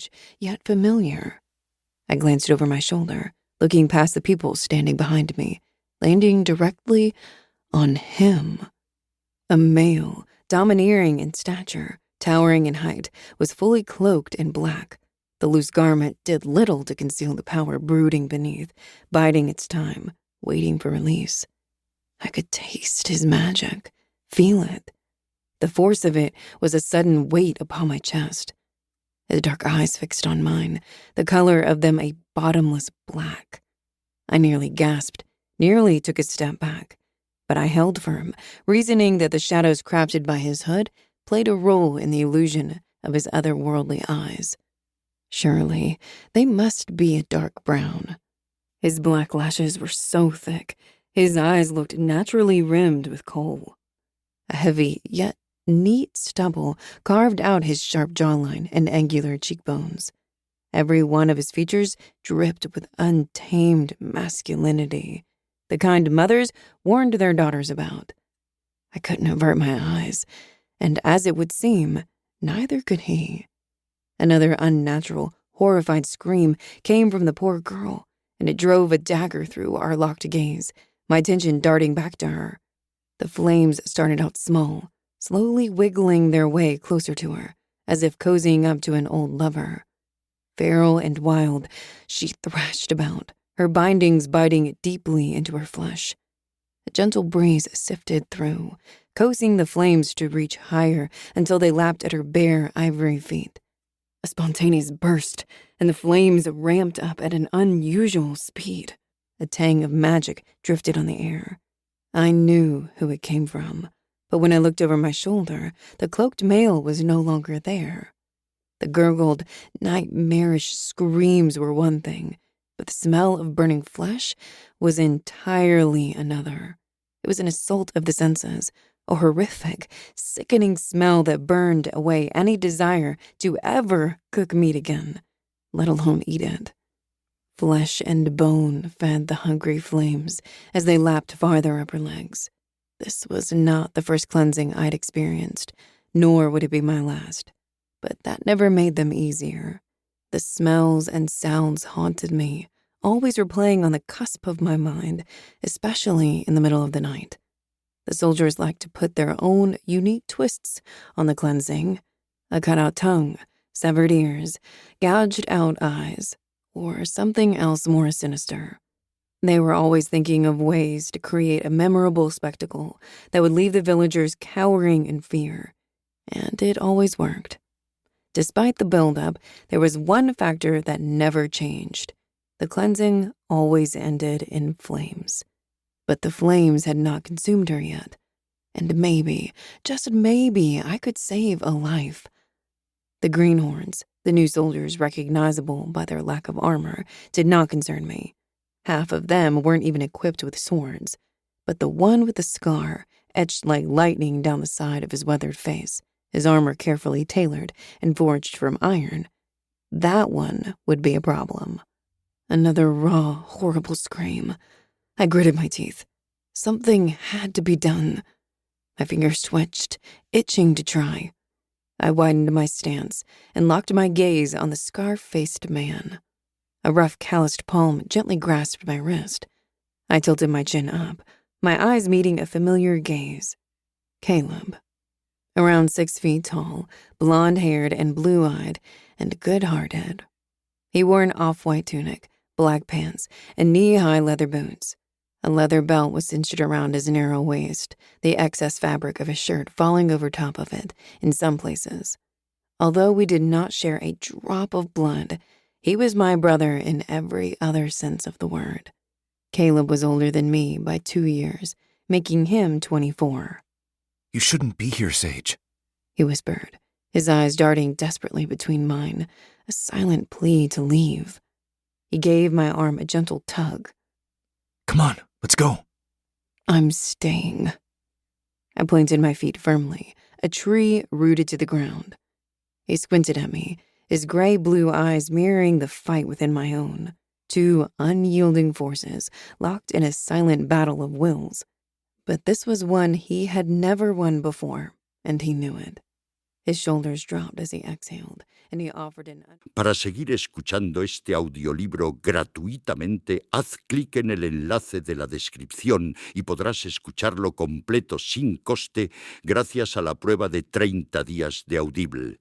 strange, yet familiar. I glanced over my shoulder, looking past the people standing behind me, landing directly on him. A male, domineering in stature, towering in height, was fully cloaked in black. The loose garment did little to conceal the power brooding beneath, biding its time, waiting for release. I could taste his magic, feel it. The force of it was a sudden weight upon my chest. His dark eyes fixed on mine, the color of them a bottomless black. I nearly gasped, nearly took a step back, but I held firm, reasoning that the shadows crafted by his hood played a role in the illusion of his otherworldly eyes. Surely, they must be a dark brown. His black lashes were so thick, his eyes looked naturally rimmed with kohl. A heavy, yet neat stubble carved out his sharp jawline and angular cheekbones. Every one of his features dripped with untamed masculinity, the kind mothers warned their daughters about. I couldn't avert my eyes, and as it would seem, neither could he. Another unnatural, horrified scream came from the poor girl, and it drove a dagger through our locked gaze, my attention darting back to her. The flames started out small, slowly wiggling their way closer to her, as if cozying up to an old lover. Feral and wild, she thrashed about, her bindings biting deeply into her flesh. A gentle breeze sifted through, coaxing the flames to reach higher until they lapped at her bare ivory feet. A spontaneous burst, and the flames ramped up at an unusual speed. A tang of magic drifted on the air. I knew who it came from, but when I looked over my shoulder, the cloaked male was no longer there. The gurgled, nightmarish screams were one thing, but the smell of burning flesh was entirely another. It was an assault of the senses, a horrific, sickening smell that burned away any desire to ever cook meat again, let alone eat it. Flesh and bone fed the hungry flames as they lapped farther up her legs. This was not the first cleansing I'd experienced, nor would it be my last. But that never made them easier. The smells and sounds haunted me, always replaying on the cusp of my mind, especially in the middle of the night. The soldiers liked to put their own unique twists on the cleansing: a cut-out tongue, severed ears, gouged-out eyes, or something else more sinister. They were always thinking of ways to create a memorable spectacle that would leave the villagers cowering in fear, and it always worked. Despite the buildup, there was one factor that never changed. The cleansing always ended in flames. But the flames had not consumed her yet, and maybe, just maybe, I could save a life. The greenhorns, the new soldiers recognizable by their lack of armor, did not concern me. Half of them weren't even equipped with swords, but the one with the scar, etched like lightning down the side of his weathered face, his armor carefully tailored and forged from iron, that one would be a problem. Another raw, horrible scream. I gritted my teeth. Something had to be done. My fingers twitched, itching to try. I widened my stance and locked my gaze on the scar-faced man. A rough, calloused palm gently grasped my wrist. I tilted my chin up, my eyes meeting a familiar gaze. Caleb. Around 6 feet tall, blonde-haired and blue-eyed, and good-hearted. He wore an off-white tunic, black pants, and knee-high leather boots. A leather belt was cinched around his narrow waist, the excess fabric of his shirt falling over top of it in some places. Although we did not share a drop of blood, he was my brother in every other sense of the word. Caleb was older than me by 2 years, making him 24. "You shouldn't be here, Sage," he whispered, his eyes darting desperately between mine, a silent plea to leave. He gave my arm a gentle tug. "Come on, let's go." I'm staying. I planted my feet firmly, a tree rooted to the ground. He squinted at me, his gray-blue eyes mirroring the fight within my own. 2 unyielding forces, locked in a silent battle of wills. But this was one he had never won before, and he knew it. His shoulders dropped as he exhaled, and he offered an... Para seguir escuchando este audiolibro gratuitamente, haz clic en el enlace de la descripción y podrás escucharlo completo sin coste gracias a la prueba de 30 días de Audible.